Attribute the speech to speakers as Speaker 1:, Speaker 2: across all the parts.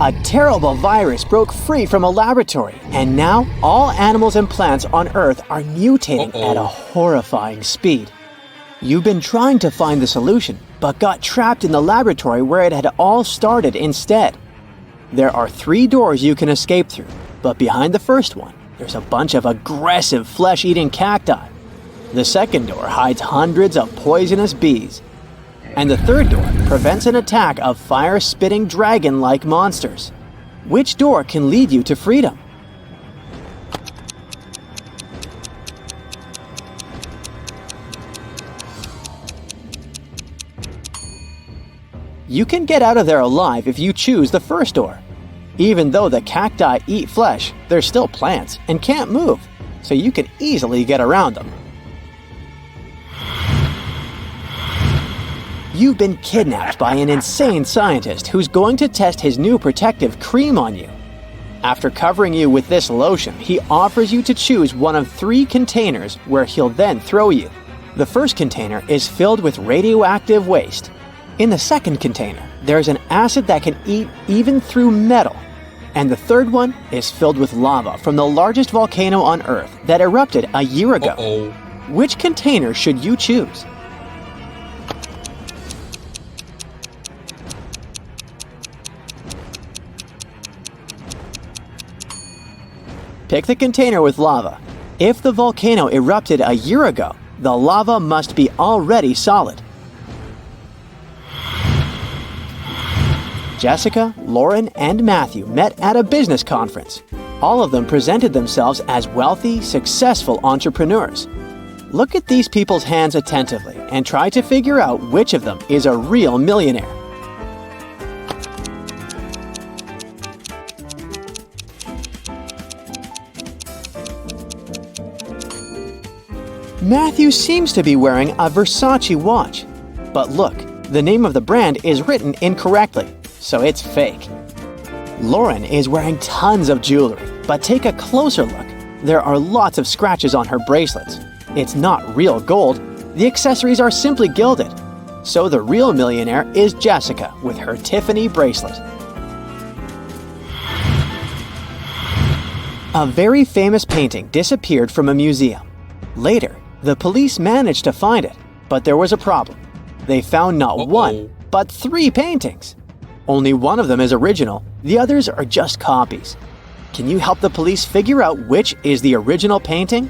Speaker 1: A terrible virus broke free from a laboratory, and now all animals and plants on Earth are mutating at a horrifying speed. You've been trying to find the solution, but got trapped in the laboratory where it had all started instead. There are 3 doors you can escape through, but behind the first one, there's a bunch of aggressive flesh-eating cacti. The second door hides hundreds of poisonous bees. And the third door prevents an attack of fire-spitting dragon-like monsters. Which door can lead you to freedom? You can get out of there alive if you choose the first door. Even though the cacti eat flesh, they're still plants and can't move, so you can easily get around them. You've been kidnapped by an insane scientist who's going to test his new protective cream on you. After covering you with this lotion, he offers you to choose one of 3 containers where he'll then throw you. The first container is filled with radioactive waste. In the second container, there's an acid that can eat even through metal. And the third one is filled with lava from the largest volcano on Earth that erupted a year ago. Which container should you choose? Pick the container with lava. If the volcano erupted a year ago, the lava must be already solid. Jessica, Lauren, and Matthew met at a business conference. All of them presented themselves as wealthy, successful entrepreneurs. Look at these people's hands attentively and try to figure out which of them is a real millionaire. Matthew seems to be wearing a Versace watch. But look, the name of the brand is written incorrectly, so it's fake. Lauren is wearing tons of jewelry, but take a closer look. There are lots of scratches on her bracelets. It's not real gold. The accessories are simply gilded. So the real millionaire is Jessica with her Tiffany bracelet. A very famous painting disappeared from a museum. Later, the police managed to find it, but there was a problem. They found not 1, but 3 paintings. Only one of them is original, the others are just copies. Can you help the police figure out which is the original painting?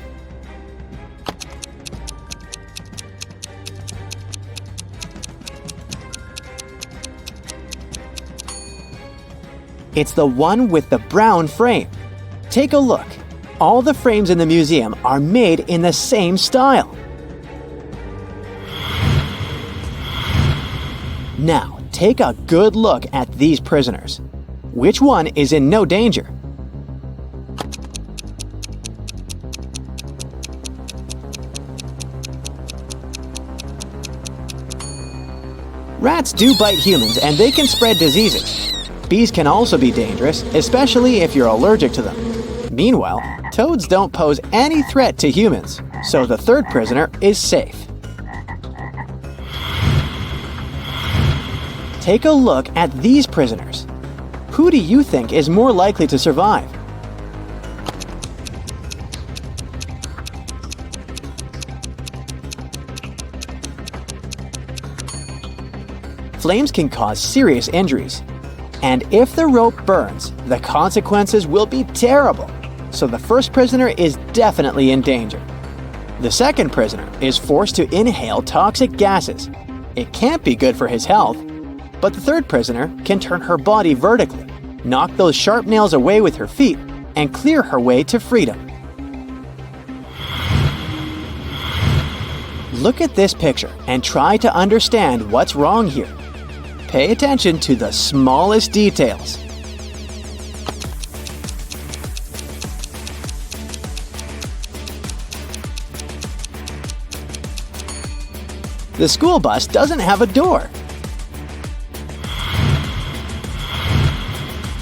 Speaker 1: It's the one with the brown frame. Take a look. All the frames in the museum are made in the same style. Now, take a good look at these prisoners. Which one is in no danger? Rats do bite humans and they can spread diseases. Bees can also be dangerous, especially if you're allergic to them. Meanwhile, toads don't pose any threat to humans, so the third prisoner is safe. Take a look at these prisoners. Who do you think is more likely to survive? Flames can cause serious injuries. And if the rope burns, the consequences will be terrible. So the first prisoner is definitely in danger. The second prisoner is forced to inhale toxic gases. It can't be good for his health. But the third prisoner can turn her body vertically, knock those sharp nails away with her feet, and clear her way to freedom. Look at this picture and try to understand what's wrong here. Pay attention to the smallest details. The school bus doesn't have a door.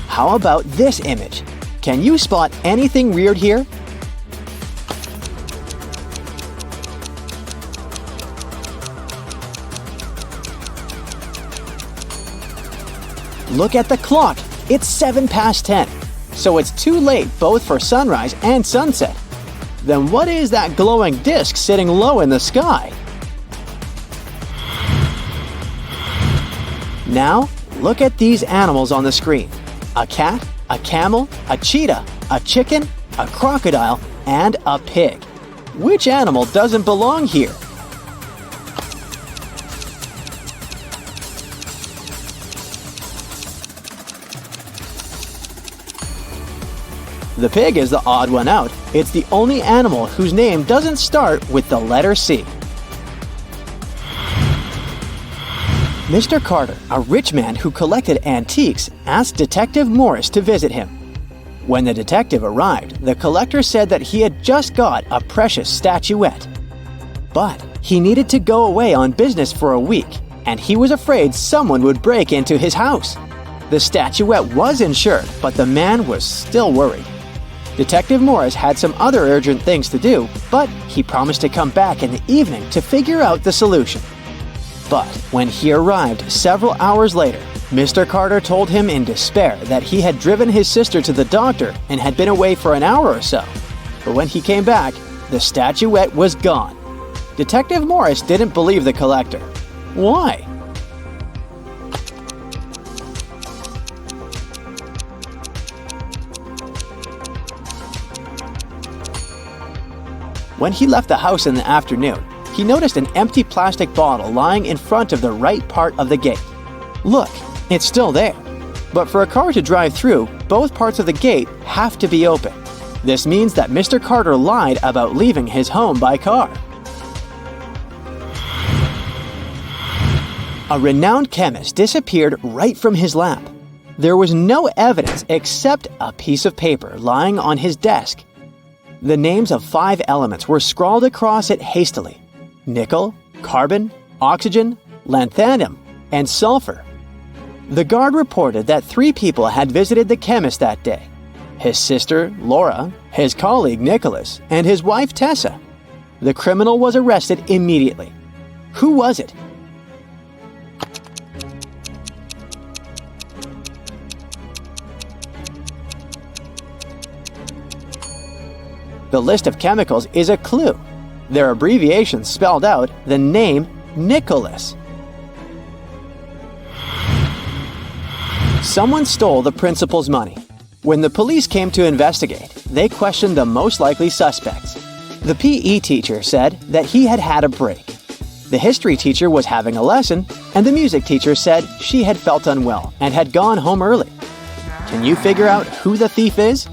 Speaker 1: How about this image? Can you spot anything weird here? Look at the clock. It's 7 past 10, so it's too late both for sunrise and sunset. Then what is that glowing disc sitting low in the sky? Now, look at these animals on the screen. A cat, a camel, a cheetah, a chicken, a crocodile, and a pig. Which animal doesn't belong here? The pig is the odd one out. It's the only animal whose name doesn't start with the letter C. Mr. Carter, a rich man who collected antiques, asked Detective Morris to visit him. When the detective arrived, the collector said that he had just got a precious statuette. But he needed to go away on business for a week, and he was afraid someone would break into his house. The statuette was insured, but the man was still worried. Detective Morris had some other urgent things to do, but he promised to come back in the evening to figure out the solution. But when he arrived several hours later, Mr. Carter told him in despair that he had driven his sister to the doctor and had been away for an hour or so. But when he came back, the statuette was gone. Detective Morris didn't believe the collector. Why? When he left the house in the afternoon, he noticed an empty plastic bottle lying in front of the right part of the gate. Look, it's still there. But for a car to drive through, both parts of the gate have to be open. This means that Mr. Carter lied about leaving his home by car. A renowned chemist disappeared right from his lab. There was no evidence except a piece of paper lying on his desk. The names of 5 elements were scrawled across it hastily: nickel, carbon, oxygen, lanthanum, and sulfur. The guard reported that 3 people had visited the chemist that day: his sister, Laura, his colleague, Nicholas, and his wife, Tessa. The criminal was arrested immediately. Who was it? The list of chemicals is a clue. Their abbreviations spelled out the name Nicholas. Someone stole the principal's money. When the police came to investigate, they questioned the most likely suspects. The PE teacher said that he had had a break. The history teacher was having a lesson, and the music teacher said she had felt unwell and had gone home early. Can you figure out who the thief is?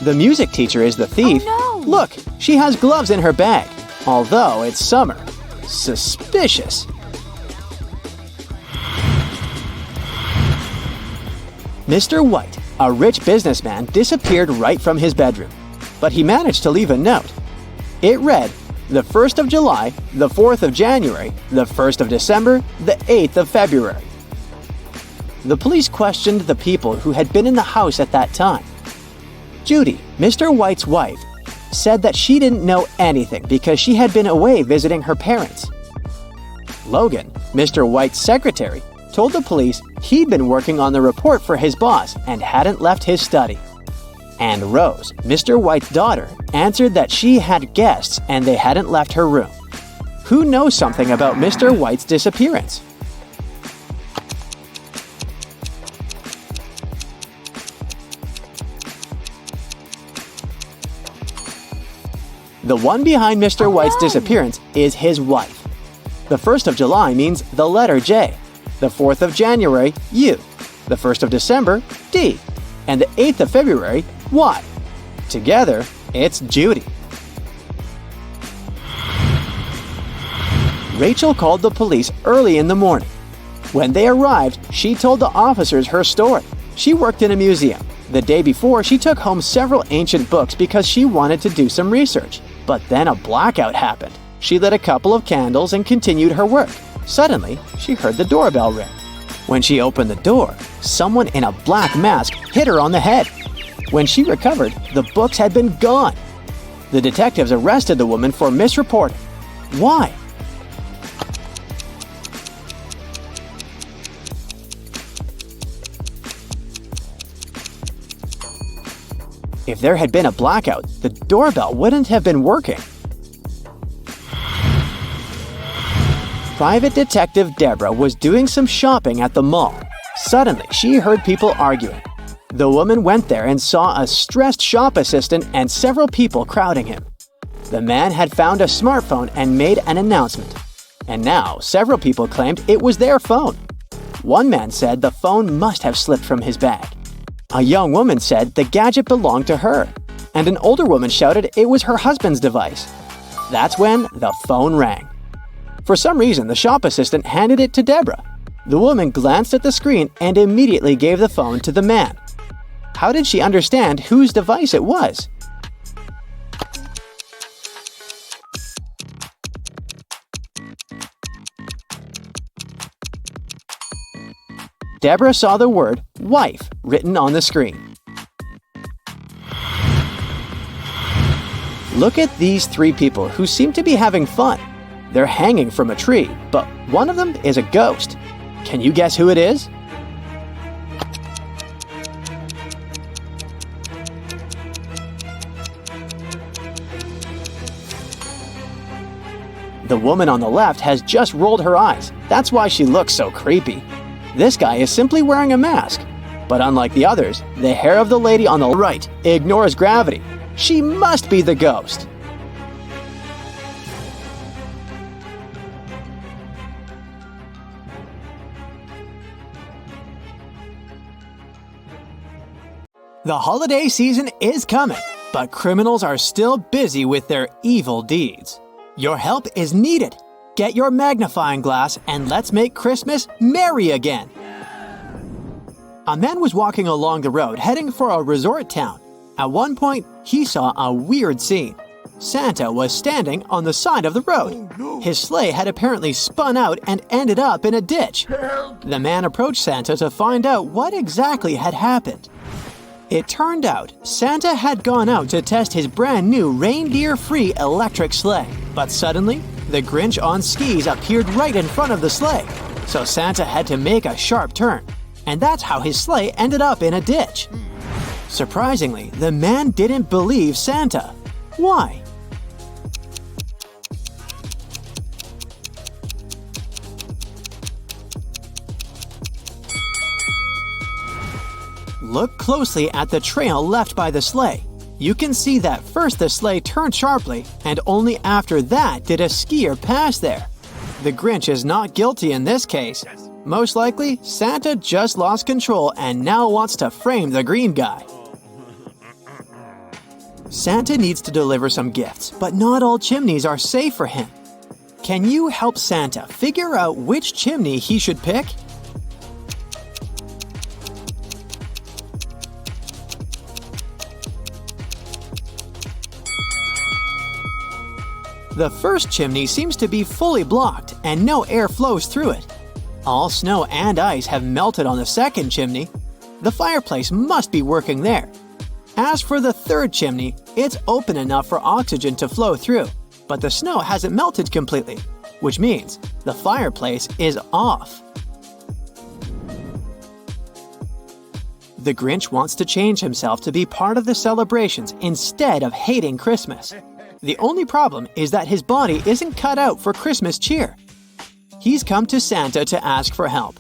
Speaker 1: The music teacher is the thief.
Speaker 2: Oh, no.
Speaker 1: Look, she has gloves in her bag, although it's summer. Suspicious. Mr. White, a rich businessman, disappeared right from his bedroom, but he managed to leave a note. It read, the 1st of July, the 4th of January, the 1st of December, the 8th of February. The police questioned the people who had been in the house at that time. Judy, Mr. White's wife, said that she didn't know anything because she had been away visiting her parents. Logan, Mr. White's secretary, told the police he'd been working on the report for his boss and hadn't left his study. And Rose, Mr. White's daughter, answered that she had guests and they hadn't left her room. Who knows something about Mr. White's disappearance? The one behind Mr. White's disappearance is his wife. The 1st of July means the letter J, the 4th of January, U, the 1st of December, D, and the 8th of February, Y. Together, it's Judy. Rachel called the police early in the morning. When they arrived, she told the officers her story. She worked in a museum. The day before, she took home several ancient books because she wanted to do some research. But then a blackout happened. She lit a couple of candles and continued her work. Suddenly, she heard the doorbell ring. When she opened the door, someone in a black mask hit her on the head. When she recovered, the books had been gone. The detectives arrested the woman for misreporting. Why? If there had been a blackout, the doorbell wouldn't have been working. Private Detective Deborah was doing some shopping at the mall. Suddenly, she heard people arguing. The woman went there and saw a stressed shop assistant and several people crowding him. The man had found a smartphone and made an announcement. And now, several people claimed it was their phone. One man said the phone must have slipped from his bag. A young woman said the gadget belonged to her. And an older woman shouted it was her husband's device. That's when the phone rang. For some reason, the shop assistant handed it to Deborah. The woman glanced at the screen and immediately gave the phone to the man. How did she understand whose device it was? Deborah saw the word wife written on the screen. Look at these three people who seem to be having fun. They're hanging from a tree, but one of them is a ghost. Can you guess who it is? The woman on the left has just rolled her eyes. That's why she looks so creepy. This guy is simply wearing a mask. But unlike the others, the hair of the lady on the right ignores gravity. She must be the ghost. The holiday season is coming, but criminals are still busy with their evil deeds. Your help is needed. Get your magnifying glass and let's make Christmas merry again. A man was walking along the road heading for a resort town. At one point, he saw a weird scene. Santa was standing on the side of the road. His sleigh had apparently spun out and ended up in a ditch. The man approached Santa to find out what exactly had happened. It turned out Santa had gone out to test his brand new reindeer-free electric sleigh. But suddenly, the Grinch on skis appeared right in front of the sleigh. So Santa had to make a sharp turn. And that's how his sleigh ended up in a ditch. Surprisingly, the man didn't believe Santa. Why? Look closely at the trail left by the sleigh. You can see that first the sleigh turned sharply, and only after that did a skier pass there. The Grinch is not guilty in this case. Most likely, Santa just lost control and now wants to frame the green guy. Santa needs to deliver some gifts, but not all chimneys are safe for him. Can you help Santa figure out which chimney he should pick? The first chimney seems to be fully blocked and no air flows through it. All snow and ice have melted on the second chimney. The fireplace must be working there. As for the third chimney, it's open enough for oxygen to flow through, but the snow hasn't melted completely, which means the fireplace is off. The Grinch wants to change himself to be part of the celebrations instead of hating Christmas. The only problem is that his body isn't cut out for Christmas cheer. He's come to Santa to ask for help.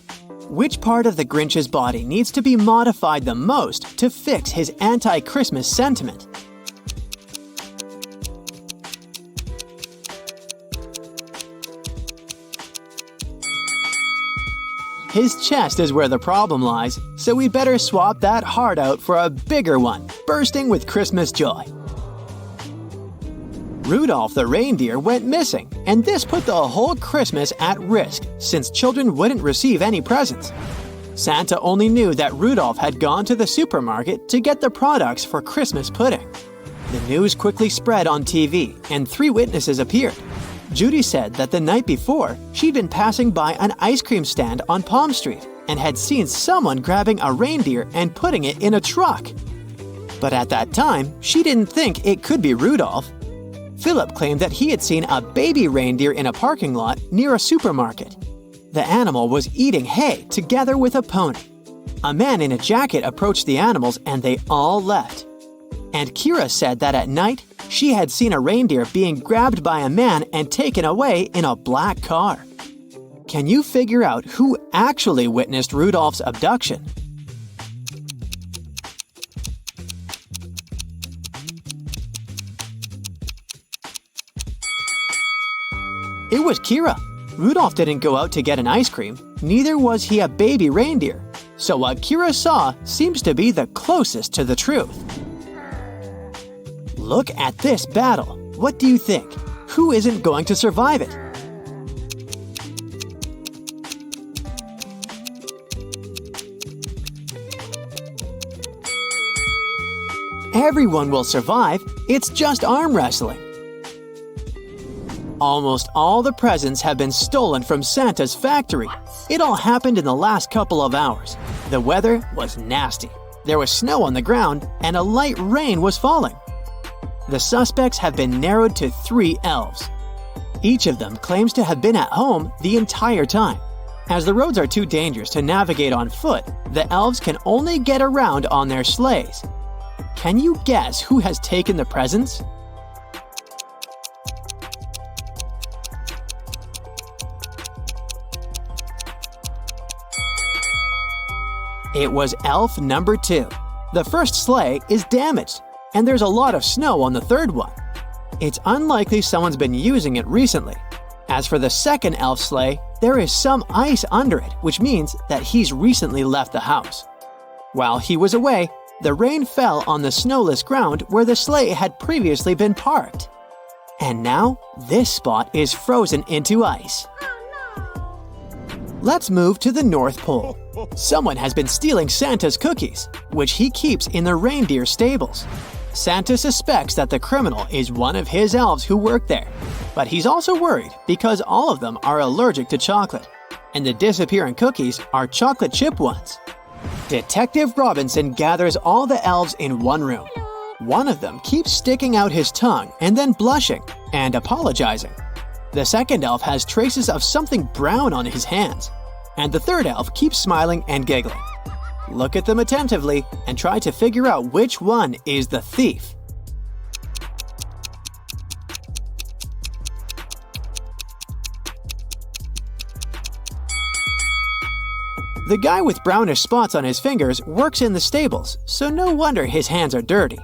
Speaker 1: Which part of the Grinch's body needs to be modified the most to fix his anti-Christmas sentiment? His chest is where the problem lies, so we'd better swap that heart out for a bigger one, bursting with Christmas joy. Rudolph the reindeer went missing, and this put the whole Christmas at risk since children wouldn't receive any presents. Santa only knew that Rudolph had gone to the supermarket to get the products for Christmas pudding. The news quickly spread on TV, and 3 witnesses appeared. Judy said that the night before, she'd been passing by an ice cream stand on Palm Street and had seen someone grabbing a reindeer and putting it in a truck. But at that time, she didn't think it could be Rudolph. Philip claimed that he had seen a baby reindeer in a parking lot near a supermarket. The animal was eating hay together with a pony. A man in a jacket approached the animals and they all left. And Kira said that at night, she had seen a reindeer being grabbed by a man and taken away in a black car. Can you figure out who actually witnessed Rudolph's abduction? It was Kira. Rudolph didn't go out to get an ice cream, neither was he a baby reindeer. So what Kira saw seems to be the closest to the truth. Look at this battle. What do you think? Who isn't going to survive it? Everyone will survive. It's just arm wrestling. Almost all the presents have been stolen from Santa's factory. It all happened in the last couple of hours. The weather was nasty. There was snow on the ground and a light rain was falling. The suspects have been narrowed to 3 elves. Each of them claims to have been at home the entire time. As the roads are too dangerous to navigate on foot, the elves can only get around on their sleighs. Can you guess who has taken the presents? It was elf number 2. The first sleigh is damaged, and there's a lot of snow on the third one. It's unlikely someone's been using it recently. As for the second elf sleigh, there is some ice under it, which means that he's recently left the house. While he was away, the rain fell on the snowless ground where the sleigh had previously been parked. And now, this spot is frozen into ice. Let's move to the North Pole. Someone has been stealing Santa's cookies, which he keeps in the reindeer stables. Santa suspects that the criminal is one of his elves who work there, but he's also worried because all of them are allergic to chocolate, and the disappearing cookies are chocolate chip ones. Detective Robinson gathers all the elves in one room. One of them keeps sticking out his tongue and then blushing and apologizing. The second elf has traces of something brown on his hands, and the third elf keeps smiling and giggling. Look at them attentively and try to figure out which one is the thief. The guy with brownish spots on his fingers works in the stables, so no wonder his hands are dirty.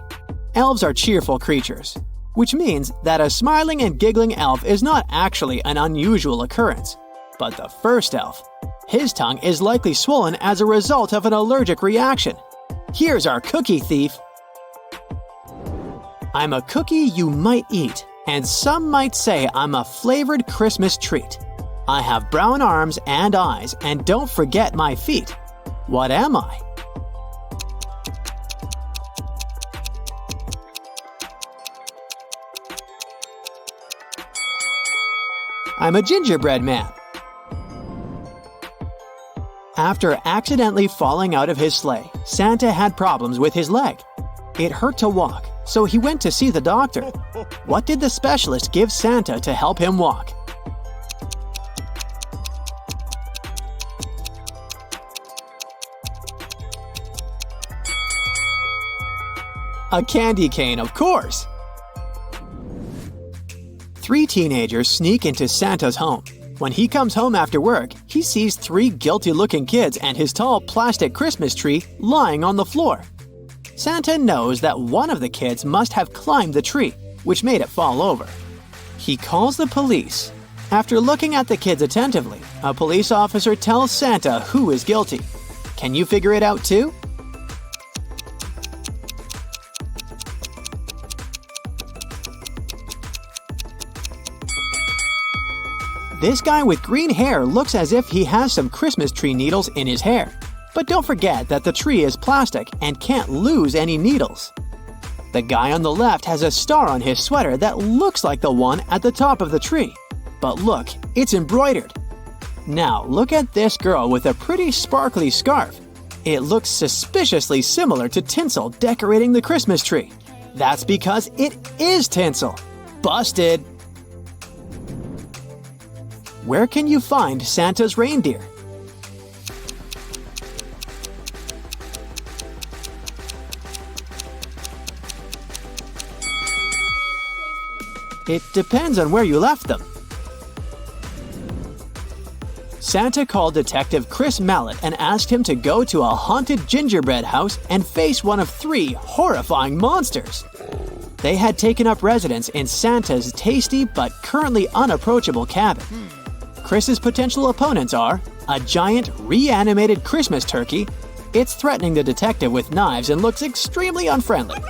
Speaker 1: Elves are cheerful creatures, which means that a smiling and giggling elf is not actually an unusual occurrence. But the first elf, his tongue is likely swollen as a result of an allergic reaction. Here's our cookie thief. I'm a cookie you might eat, and some might say I'm a flavored Christmas treat. I have brown arms and eyes, and don't forget my feet. What am I? I'm a gingerbread man. After accidentally falling out of his sleigh, Santa had problems with his leg. It hurt to walk, so he went to see the doctor. What did the specialist give Santa to help him walk? A candy cane, of course! 3 teenagers sneak into Santa's home. When he comes home after work, he sees 3 guilty-looking kids and his tall plastic Christmas tree lying on the floor. Santa knows that one of the kids must have climbed the tree, which made it fall over. He calls the police. After looking at the kids attentively, a police officer tells Santa who is guilty. Can you figure it out too? This guy with green hair looks as if he has some Christmas tree needles in his hair. But don't forget that the tree is plastic and can't lose any needles. The guy on the left has a star on his sweater that looks like the one at the top of the tree. But look, it's embroidered. Now look at this girl with a pretty sparkly scarf. It looks suspiciously similar to tinsel decorating the Christmas tree. That's because it is tinsel. Busted! Where can you find Santa's reindeer? It depends on where you left them. Santa called Detective Chris Mallet and asked him to go to a haunted gingerbread house and face one of 3 horrifying monsters. They had taken up residence in Santa's tasty but currently unapproachable cabin. Chris's potential opponents are a giant reanimated Christmas turkey. It's threatening the detective with knives and looks extremely unfriendly.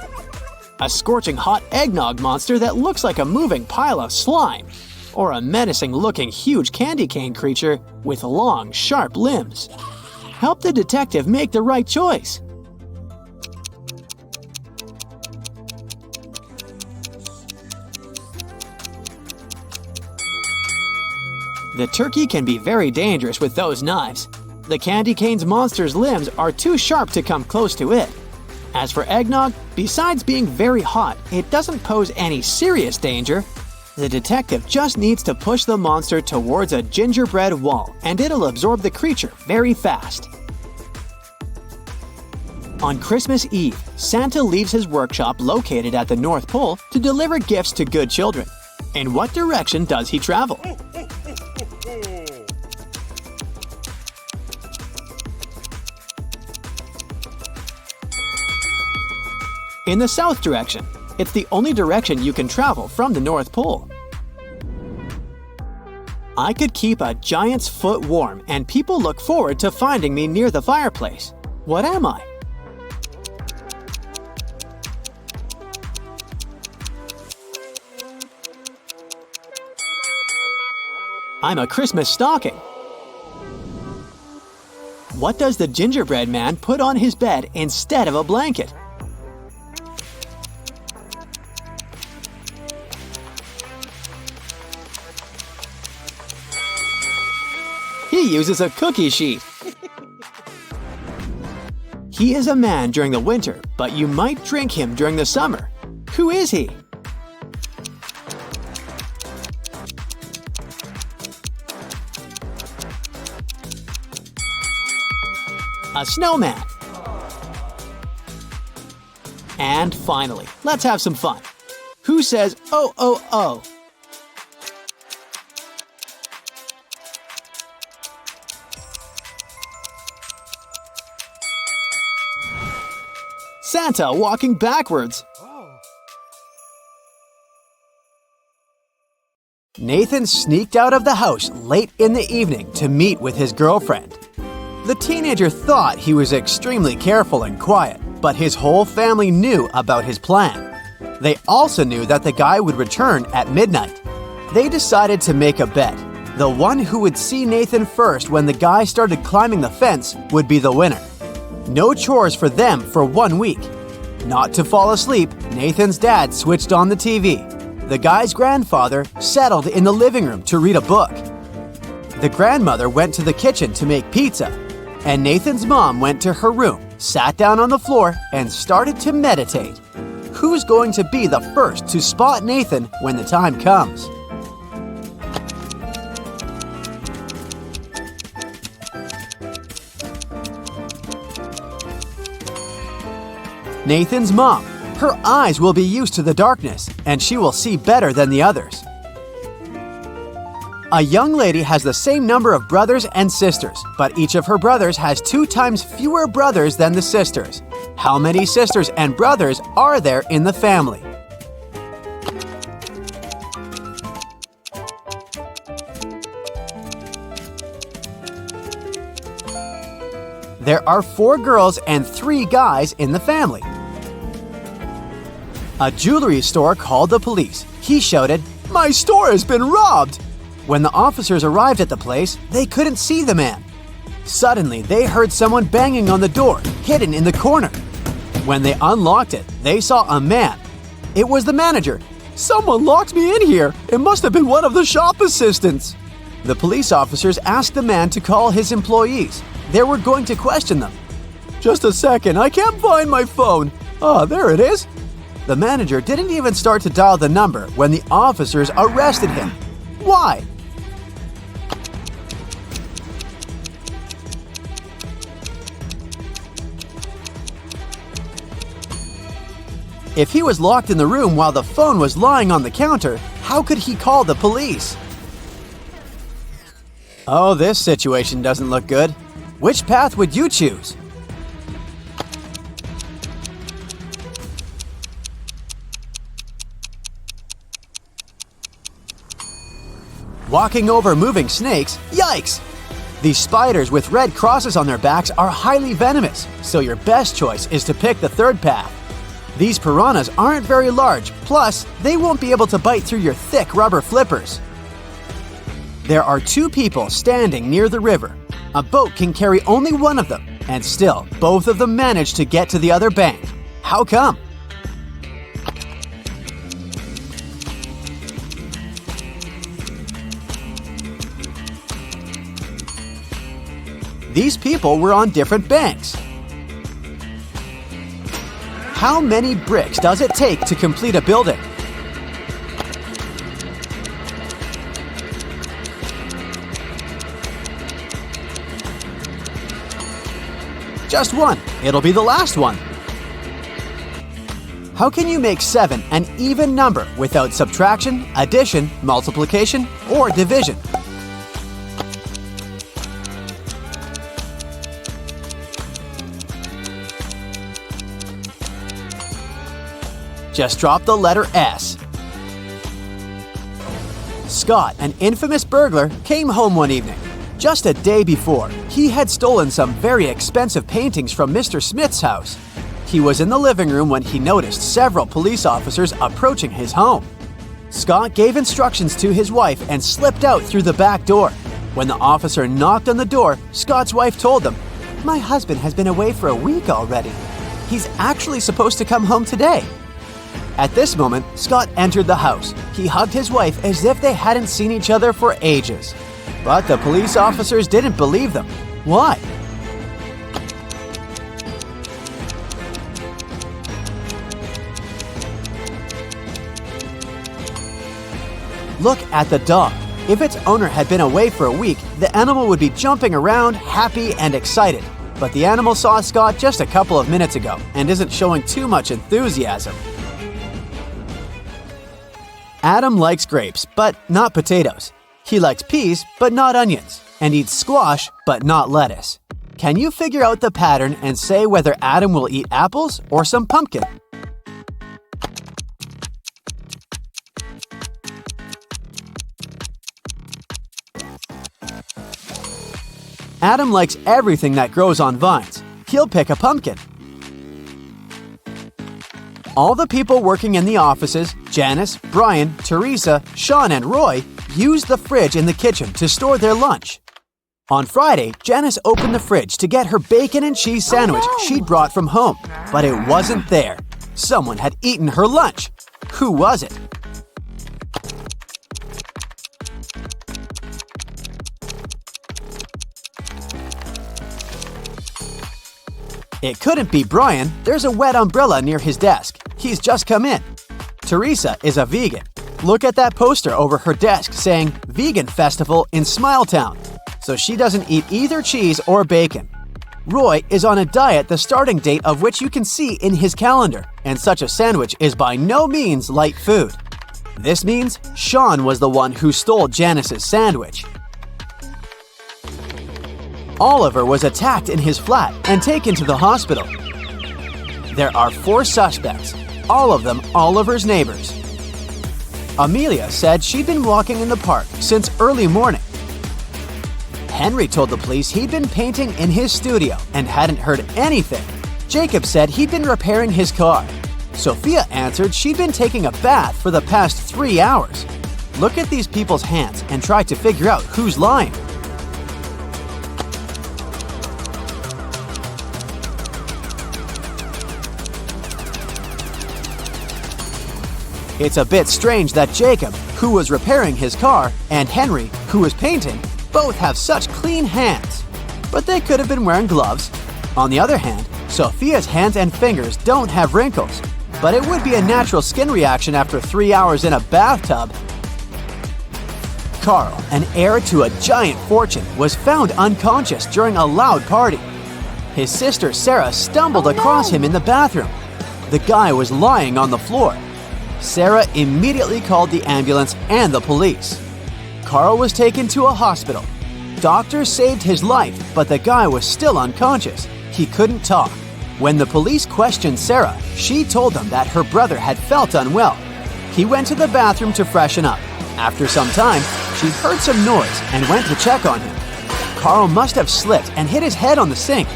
Speaker 1: A scorching hot eggnog monster that looks like a moving pile of slime. Or a menacing-looking huge candy cane creature with long, sharp limbs. Help the detective make the right choice. The turkey can be very dangerous with those knives. The candy cane's monster's limbs are too sharp to come close to it. As for eggnog, besides being very hot, it doesn't pose any serious danger. The detective just needs to push the monster towards a gingerbread wall, and it'll absorb the creature very fast. On Christmas Eve, Santa leaves his workshop located at the North Pole to deliver gifts to good children. In what direction does he travel? In the south direction. It's the only direction you can travel from the North Pole. I could keep a giant's foot warm, and people look forward to finding me near the fireplace. What am I? I'm a Christmas stocking. What does the gingerbread man put on his bed instead of a blanket? He uses a cookie sheet. He is a man during the winter, but you might drink him during the summer. Who is he? A snowman. And finally, let's have some fun. Who says, "Oh, oh, oh"? Santa walking backwards. Nathan sneaked out of the house late in the evening to meet with his girlfriend. The teenager thought he was extremely careful and quiet, but his whole family knew about his plan. They also knew that the guy would return at midnight. They decided to make a bet. The one who would see Nathan first when the guy started climbing the fence would be the winner. No chores for them for 1 week. Not to fall asleep, Nathan's dad switched on the TV. The guy's grandfather settled in the living room to read a book. The grandmother went to the kitchen to make pizza, and Nathan's mom went to her room, sat down on the floor, and started to meditate. Who's going to be the first to spot Nathan when the time comes? Nathan's mom. Her eyes will be used to the darkness, and she will see better than the others. A young lady has the same number of brothers and sisters, but each of her brothers has 2 times fewer brothers than the sisters. How many sisters and brothers are there in the family? There are 4 girls and 3 guys in the family. A jewelry store called the police. He shouted, "My store has been robbed!" When the officers arrived at the place, they couldn't see the man. Suddenly, they heard someone banging on the door, hidden in the corner. When they unlocked it, they saw a man. It was the manager. "Someone locked me in here. It must have been one of the shop assistants." The police officers asked the man to call his employees. They were going to question them. "Just a second, I can't find my phone. Ah, there it is."
Speaker 2: The manager didn't even start to dial the number when the officers arrested him. Why? If he was locked in the room while the phone was lying on the counter, how could he call the police? Oh, this situation doesn't look good. Which path would you choose? Walking over moving snakes? Yikes! These spiders with red crosses on their backs are highly venomous, so your best choice is to pick the third path. These piranhas aren't very large, plus they won't be able to bite through your thick rubber flippers. There are 2 people standing near the river. A boat can carry only one of them, and still, both of them manage to get to the other bank. How come? These people were on different banks. How many bricks does it take to complete a building? Just one. It'll be the last one. How can you make 7 an even number without subtraction, addition, multiplication, or division? Just drop the letter S. Scott, an infamous burglar, came home one evening. Just a day before, he had stolen some very expensive paintings from Mr. Smith's house. He was in the living room when he noticed several police officers approaching his home. Scott gave instructions to his wife and slipped out through the back door. When the officer knocked on the door, Scott's wife told them, "My husband has been away for a week already. He's actually supposed to come home today." At this moment, Scott entered the house. He hugged his wife as if they hadn't seen each other for ages. But the police officers didn't believe them. Why? Look at the dog. If its owner had been away for a week, the animal would be jumping around, happy and excited. But the animal saw Scott just a couple of minutes ago and isn't showing too much enthusiasm. Adam likes grapes, but not potatoes. He likes peas, but not onions, and eats squash, but not lettuce. Can you figure out the pattern and say whether Adam will eat apples or some pumpkin? Adam likes everything that grows on vines. He'll pick a pumpkin. All the people working in the offices, Janice, Brian, Teresa, Sean, and Roy, used the fridge in the kitchen to store their lunch. On Friday, Janice opened the fridge to get her bacon and cheese sandwich she'd brought from home, but it wasn't there. Someone had eaten her lunch. Who was it? It couldn't be Brian. There's a wet umbrella near his desk. He's just come in. Teresa is a vegan. Look at that poster over her desk saying Vegan Festival in Smiletown. So she doesn't eat either cheese or bacon. Roy is on a diet the starting date of which you can see in his calendar, and such a sandwich is by no means light food. This means Sean was the one who stole Janice's sandwich. Oliver was attacked in his flat and taken to the hospital. There are 4 suspects, all of them Oliver's neighbors. Amelia said she'd been walking in the park since early morning. Henry told the police he'd been painting in his studio and hadn't heard anything. Jacob said he'd been repairing his car. Sophia answered she'd been taking a bath for the past 3 hours. Look at these people's hands and try to figure out who's lying. It's a bit strange that Jacob, who was repairing his car, and Henry, who was painting, both have such clean hands. But they could have been wearing gloves. On the other hand, Sophia's hands and fingers don't have wrinkles. but it would be a natural skin reaction after 3 hours in a bathtub. Carl, an heir to a giant fortune, was found unconscious during a loud party. His sister Sarah stumbled across him in the bathroom. The guy was lying on the floor. Sarah immediately called the ambulance and the police. Carl was taken to a hospital. Doctors saved his life, but the guy was still unconscious. He couldn't talk. When the police questioned Sarah, she told them that her brother had felt unwell. He went to the bathroom to freshen up. After some time, she heard some noise and went to check on him. Carl must have slipped and hit his head on the sink.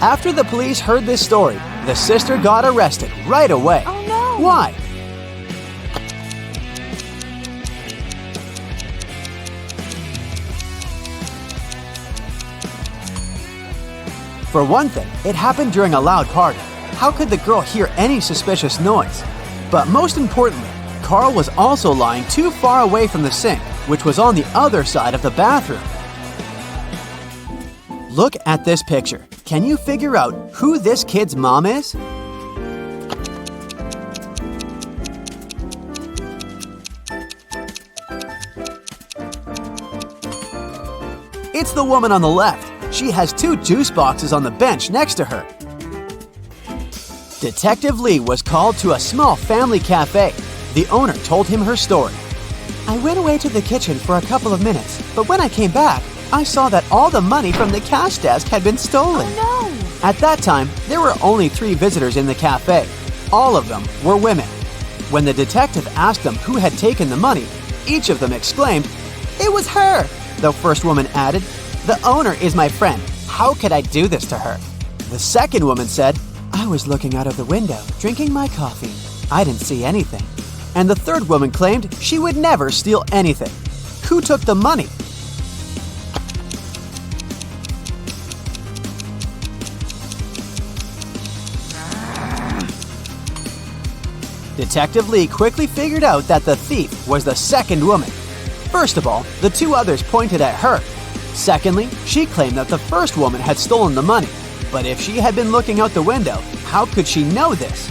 Speaker 2: After the police heard this story, the sister got arrested right away.
Speaker 3: Oh no!
Speaker 2: Why? For one thing, it happened during a loud party. How could the girl hear any suspicious noise? But most importantly, Carl was also lying too far away from the sink, which was on the other side of the bathroom. Look at this picture. Can you figure out who this kid's mom is? It's the woman on the left. She has 2 juice boxes on the bench next to her. Detective Lee was called to a small family cafe. The owner told him her story. I went away to the kitchen for a couple of minutes, but when I came back, I saw that all the money from the cash desk had been stolen.
Speaker 3: Oh no!
Speaker 2: At that time, there were only 3 visitors in the cafe. All of them were women. When the detective asked them who had taken the money, each of them exclaimed, "It was her!" The first woman added, "The owner is my friend. How could I do this to her?" The second woman said, "I was looking out of the window, drinking my coffee. I didn't see anything." And the third woman claimed she would never steal anything. Who took the money? Detective Lee quickly figured out that the thief was the second woman. First of all, the 2 others pointed at her. Secondly, she claimed that the first woman had stolen the money. But if she had been looking out the window, how could she know this?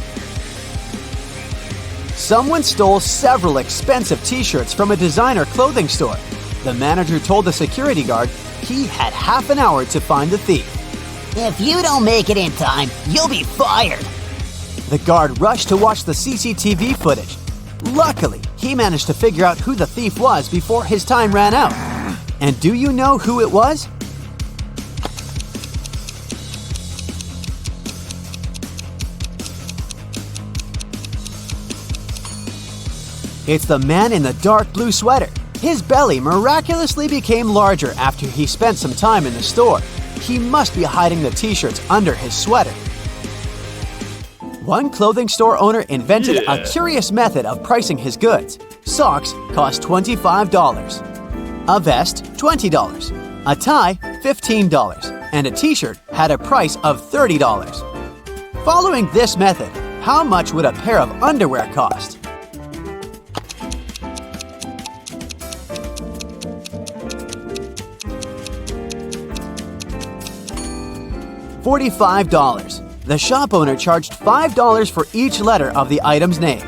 Speaker 2: Someone stole several expensive t-shirts from a designer clothing store. The manager told the security guard he had half an hour to find the thief.
Speaker 4: If you don't make it in time, you'll be fired.
Speaker 2: The guard rushed to watch the CCTV footage. Luckily, he managed to figure out who the thief was before his time ran out. And do you know who it was? It's the man in the dark blue sweater. His belly miraculously became larger after he spent some time in the store. He must be hiding the t-shirts under his sweater. One clothing store owner invented a curious method of pricing his goods. Socks cost $25, a vest $20, a tie $15, and a t-shirt had a price of $30. Following this method, how much would a pair of underwear cost? $45. The shop owner charged $5 for each letter of the item's name.